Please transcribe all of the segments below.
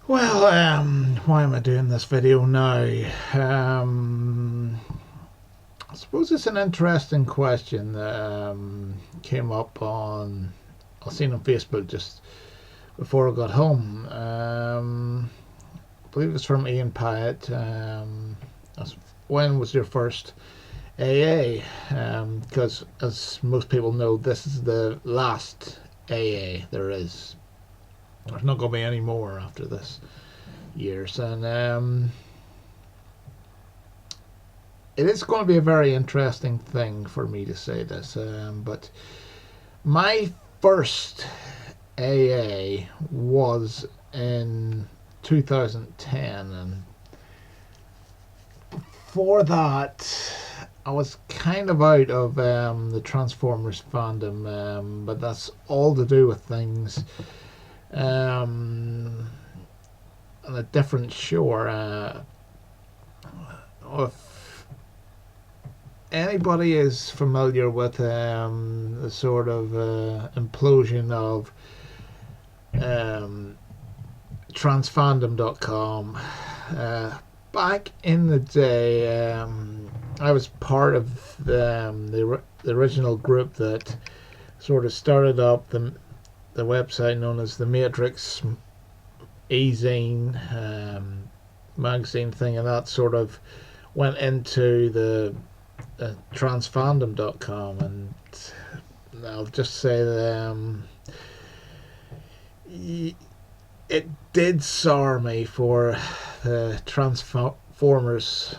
Well, why am I doing this video now? I suppose it's an interesting question that came up on, I seen on Facebook just before I got home. I believe it's from Ian Pyatt. When was your first AA? Because as most people know, this is the last AA there is. There's not going to be any more after this years, and it is going to be a very interesting thing for me to say this. But my first AA was in 2010, and for that, I was kind of out of the Transformers fandom, but that's all to do with things on a different shore. If anybody is familiar with the sort of implosion of transfandom.com, back in the day, I was part of the original group that sort of started up the website known as the Matrix e-zine magazine thing, and that sort of went into the transfandom.com. And I'll just say that it did sour me for the Transformers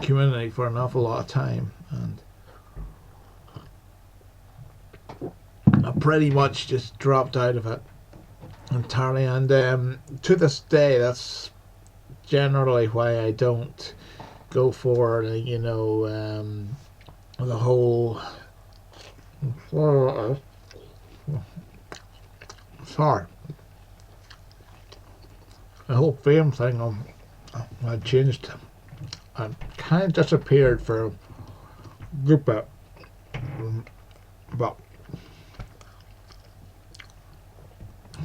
community for an awful lot of time, and I pretty much just dropped out of it entirely. And to this day, that's generally why I don't go for the whole sorry the whole fame thing. I changed. I kind of disappeared for a good bit, but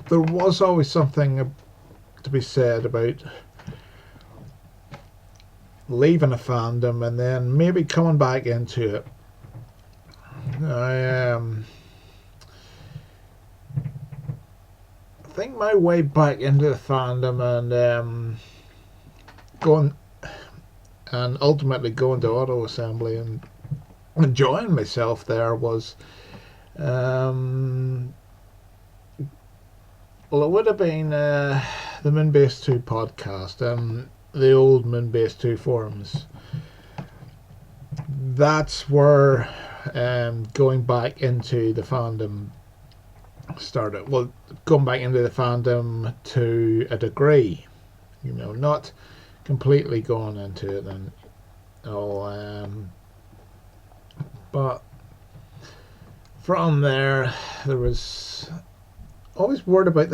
there was always something to be said about leaving a fandom and then maybe coming back into it. I think my way back into the fandom and going and ultimately going to auto assembly and enjoying myself there was well, it would have been the Moonbase 2 podcast, the old Moonbase 2 forums. That's where going back into the fandom started. Well, going back into the fandom to a degree, not completely going into it and but from there was always word about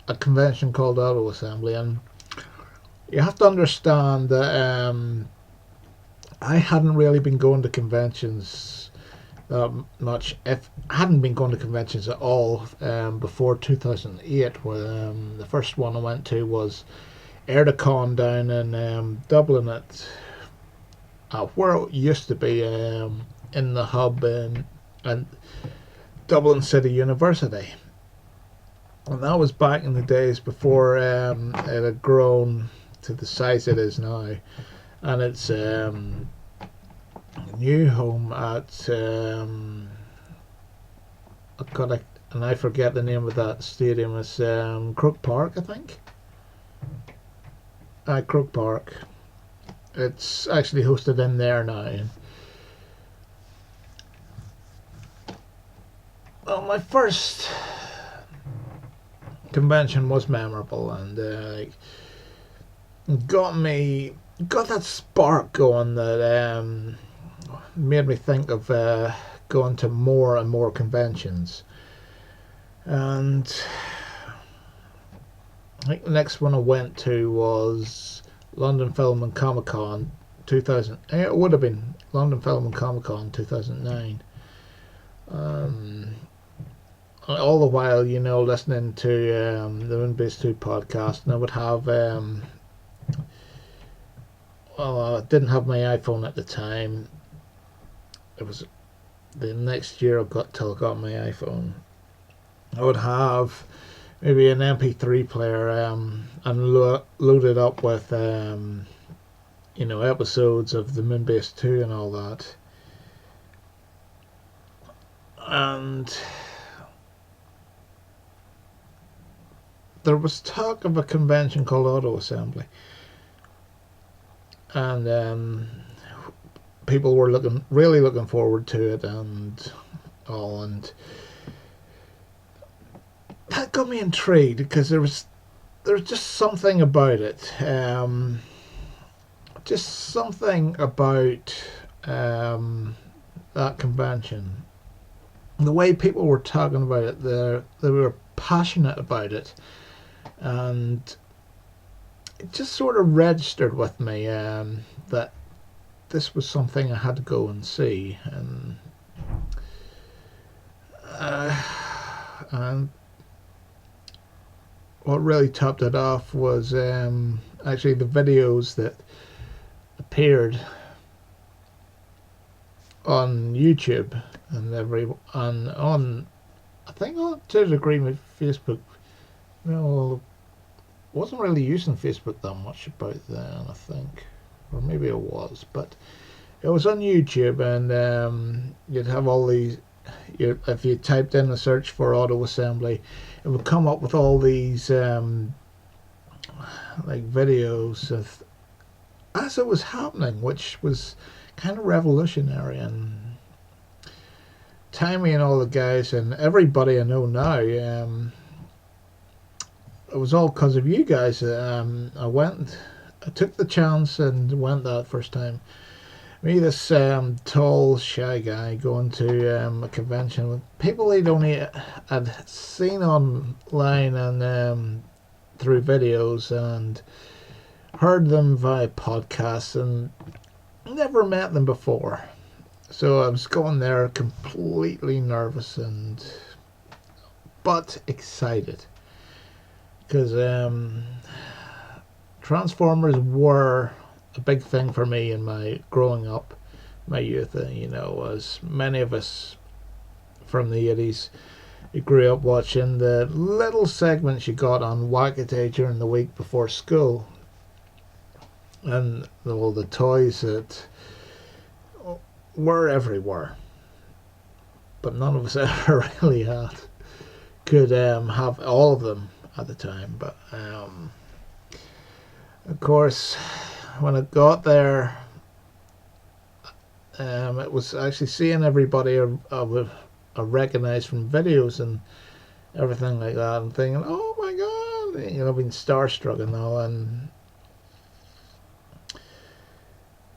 a convention called Auto Assembly, and you have to understand that I hadn't really been going to conventions that much. If I hadn't been going to conventions at all before 2008, where the first one I went to was Erdicon down in Dublin at where it used to be in the hub and Dublin City University. And that was back in the days before it had grown to the size it is now. And it's new home at and I forget the name of that stadium. It's Croke Park, I think. Croke Park. It's actually hosted in there now. Well, my first convention was memorable, and got that spark going that made me think of going to more and more conventions. And I think the next one I went to was London Film and Comic Con 2000. It would have been London Film and Comic Con 2009. all the while, you know, listening to the Moonbase 2 podcast, and I would have, well, I didn't have my iPhone at the time. It was the next year I got till I got my iPhone. I would have maybe an MP3 player and load it up with, you know, episodes of the Moonbase 2 and all that. And there was talk of a convention called Auto Assembly, and people were really looking forward to it and all, and that got me intrigued because there's just something about it, just something about that convention. The way people were talking about it, they were passionate about it, and it just sort of registered with me that this was something I had to go and see, and what really topped it off was actually the videos that appeared on YouTube and on I think to a degree with Facebook. Well, wasn't really using Facebook that much about then, I think, or maybe it was, but it was on YouTube, and you'd have all these. If you typed in a search for auto assembly, it would come up with all these like videos of as it was happening, which was kind of revolutionary. And Tammy and all the guys and everybody I know now, it was all because of you guys. I took the chance and went that first time. Me, this tall, shy guy, going to a convention with people he'd only had seen online and through videos and heard them via podcasts and never met them before. So I was going there completely nervous but excited because Transformers were a big thing for me in my growing up, my youth. You know, as many of us from the 80s, you grew up watching the little segments you got on Wackatay during the week before school, and all the toys that were everywhere, but none of us ever really could have all of them at the time. But of course, when I got there, it was actually seeing everybody I recognised from videos and everything like that, and thinking, "Oh my God!" You know, being starstruck and all. And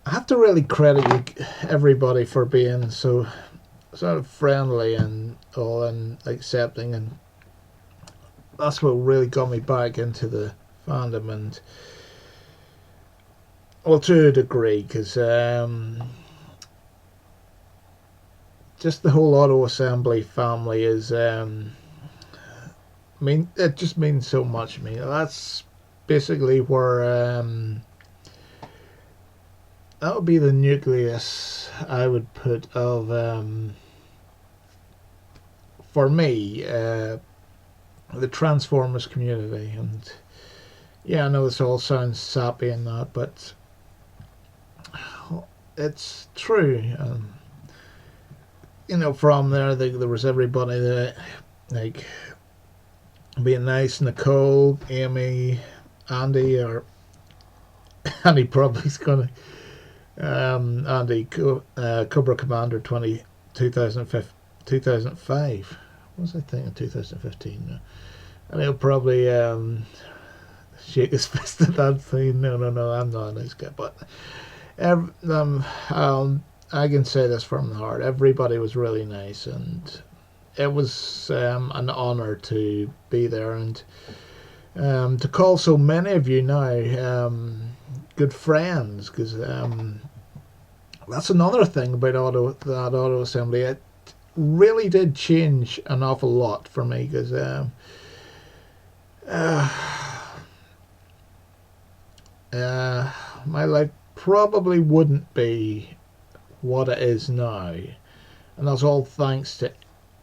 I have to really credit everybody for being so sort of friendly and all and accepting, and that's what really got me back into the fandom. And well, to a degree, because just the whole auto assembly family is, it just means so much to me. That's basically where that would be the nucleus I would put of, for me, the Transformers community. And yeah, I know this all sounds sappy and that, but it's true. You know, from there was everybody that, like, being nice, Nicole, Amy, Andy, or Andy probably's gonna Andy Cobra Commander 2005. What was I thinking? 2015. And he'll probably shake his fist at that thing. No, I'm not a nice guy, but I can say this from the heart. Everybody was really nice, and it was an honour to be there and to call so many of you now good friends, because that's another thing about auto assembly. really did change an awful lot for me because uh, my life probably wouldn't be what it is now. And that's all thanks to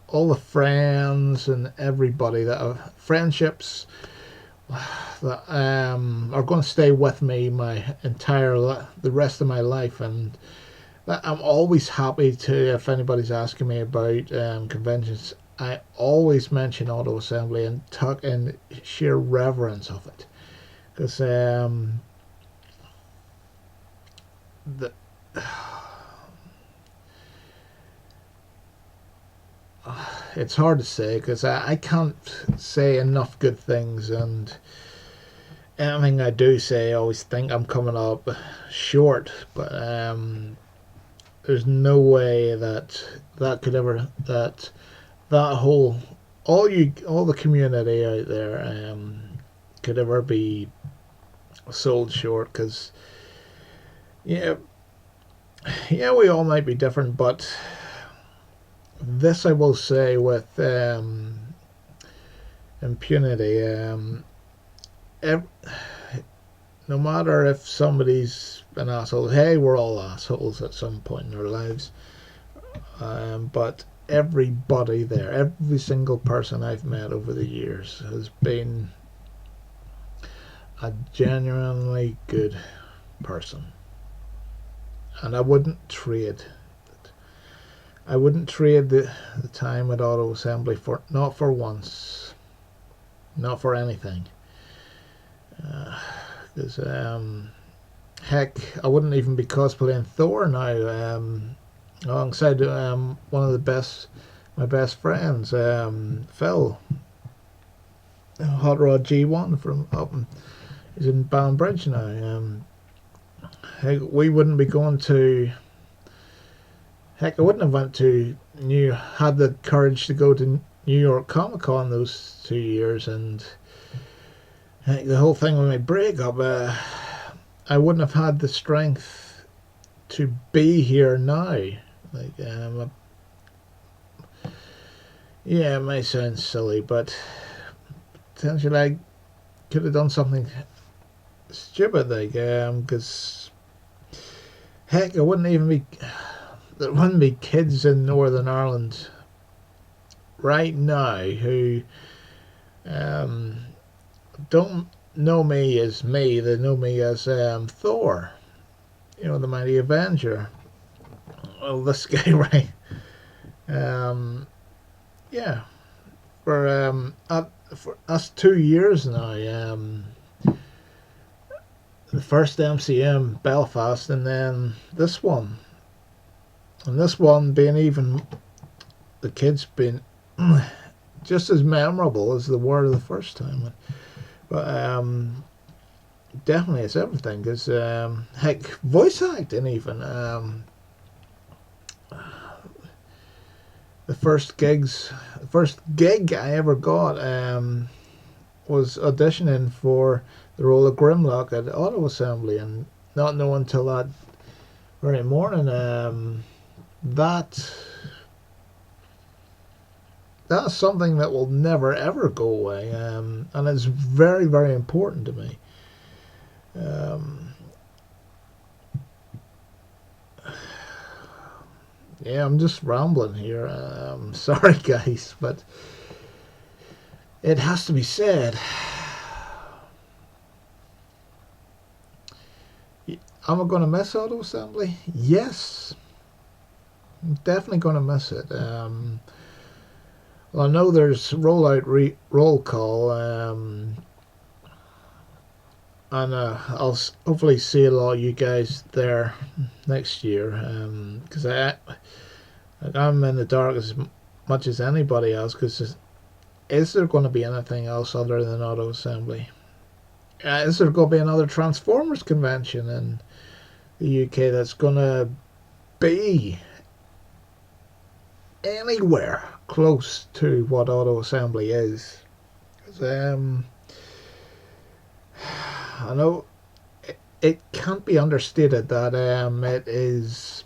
all the friends and everybody that have friendships that are going to stay with me the rest of my life. And I'm always happy to, if anybody's asking me about conventions, I always mention auto assembly and talk in sheer reverence of it, because the it's hard to say because I can't say enough good things, and anything I do say, I always think I'm coming up short. But there's no way that could ever that whole all the community out there could ever be sold short. Because yeah, we all might be different, but this I will say with impunity. Ev- no matter if somebody's an asshole, hey, we're all assholes at some point in our lives. But everybody there, every single person I've met over the years has been a genuinely good person. And I wouldn't trade the time at auto assembly for not for once, not for anything. Because heck, I wouldn't even be cosplaying Thor now. Alongside one of my best friends, Phil, Hot Rod G1 from up. He's in Banbridge now. Heck, we wouldn't be going to. Heck, I wouldn't have had the courage to go to New York Comic Con those 2 years, and heck, the whole thing with my breakup. I wouldn't have had the strength to be here now. Like, yeah, it may sound silly, but potentially I could have done something stupid, like, because heck, there wouldn't be kids in Northern Ireland right now who don't know me as me. They know me as Thor, the mighty Avenger. Well, this guy, right? Yeah, for us 2 years now. The first MCM Belfast, and then this one. And this one being even, the kids being just as memorable as the were the first time. But definitely it's everything, because heck, voice acting even. The first gig I ever got was auditioning for the role of Grimlock at Auto Assembly, and not knowing until that very morning that's something that will never ever go away, and it's very, very important to me. Yeah, I'm just rambling here. Sorry, guys, but it has to be said. Am I going to miss auto assembly? Yes, I'm definitely going to miss it. Well, I know there's roll call, and I'll hopefully see a lot of you guys there next year, because I'm in the dark as much as anybody else, because is there going to be anything else other than auto assembly? Is there going to be another Transformers convention in the UK that's going to be anywhere close to what auto assembly is? I know it can't be understated that it is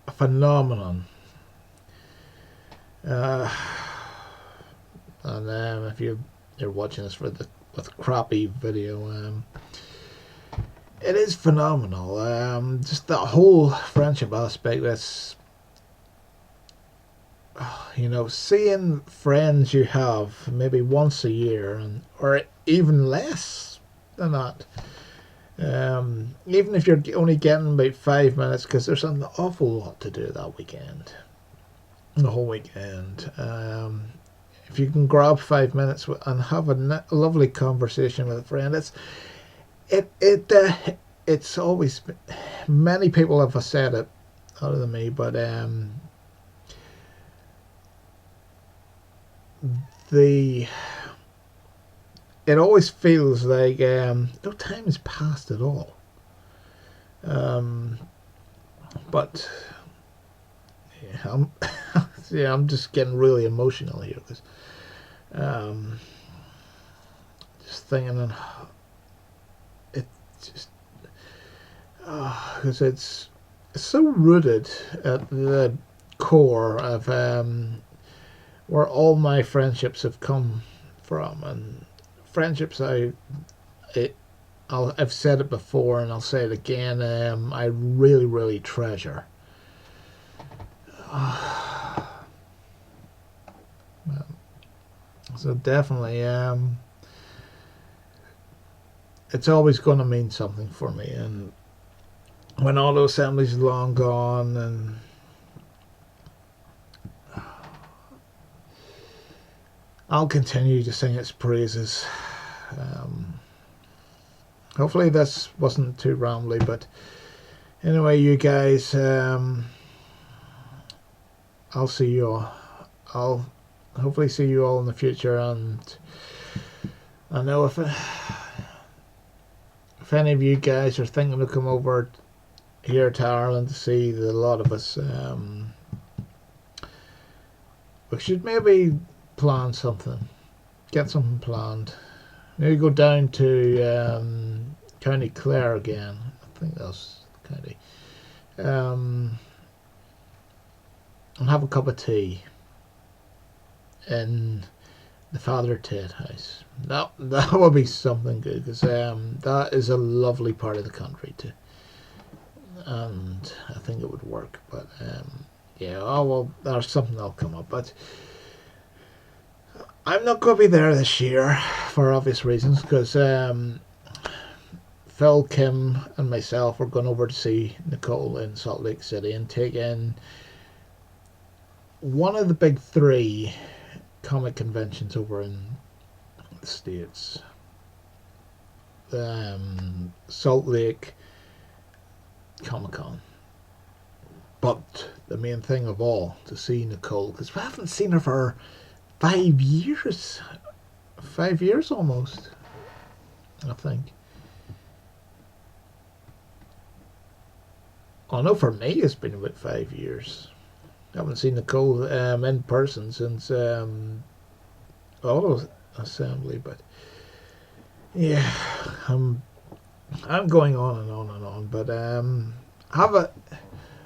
a phenomenon. Uh, and if you're watching this with crappy video, it is phenomenal. Just that whole friendship aspect. That's seeing friends you have maybe once a year, or even less than that. Even if you're only getting about 5 minutes, because there's an awful lot to do that weekend, the whole weekend. If you can grab 5 minutes and have a lovely conversation with a friend, it's always, many people have said it other than me, but the it always feels like no time has passed at all. But yeah, I'm just getting really emotional here because just thinking, and it just because it's so rooted at the core of where all my friendships have come from, and friendships I've said it before and I'll say it again. I really, really treasure. So definitely, it's always going to mean something for me. And when auto assembly's long gone, and I'll continue to sing its praises. Hopefully this wasn't too rambly, but anyway, you guys, I'll see you all. I'll hopefully see you all in the future, and I know if any of you guys are thinking to come over here to Ireland to see a lot of us, we should maybe plan something, get something planned. Maybe go down to County Clare again. I think that's the county. And have a cup of tea in the Father Tate house. That would be something good, because that is a lovely part of the country too, and I think it would work. But yeah, oh well, there's something that'll come up. But I'm not going to be there this year for obvious reasons, because Phil, Kim, and myself are going over to see Nicole in Salt Lake City and take in one of the big three comic conventions over in the States. Salt Lake Comic Con. But the main thing of all, to see Nicole, because we haven't seen her for 5 years. 5 years almost, I think. I know for me it's been about 5 years. I haven't seen Nicole in person since auto assembly, but yeah, I'm going on and on and on. But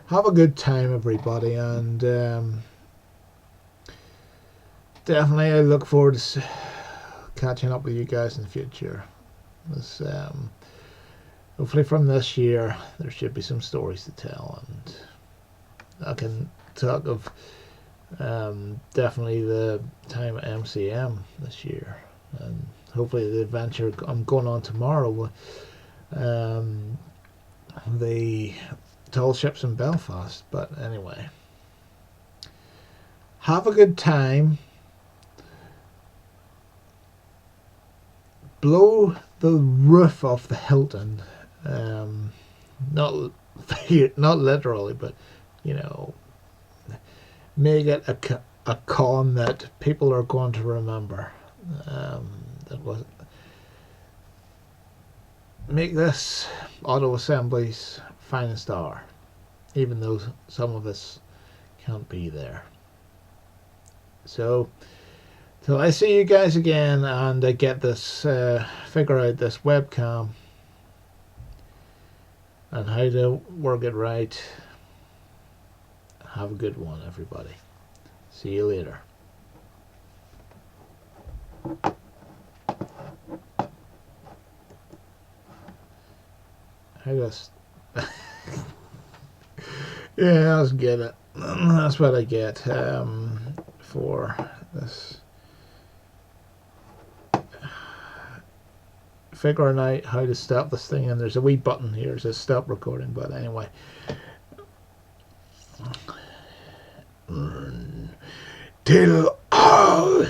have a good time, everybody, and definitely I look forward to catching up with you guys in the future. This, hopefully from this year there should be some stories to tell, and I can talk of definitely the time at MCM this year, and hopefully the adventure I'm going on tomorrow with the tall ships in Belfast. But anyway, have a good time. Blow the roof off the Hilton, not not literally, but make it a con that people are going to remember. That was make this auto assembly's finest hour, even though some of us can't be there. So till I see you guys again, and I get this figure out this webcam and how to work it right, Have a good one, everybody. See you later. I just yeah, let's get it. That's what I get for this. Figuring out how to stop this thing, and there's a wee button here that says stop recording, but anyway. Till all.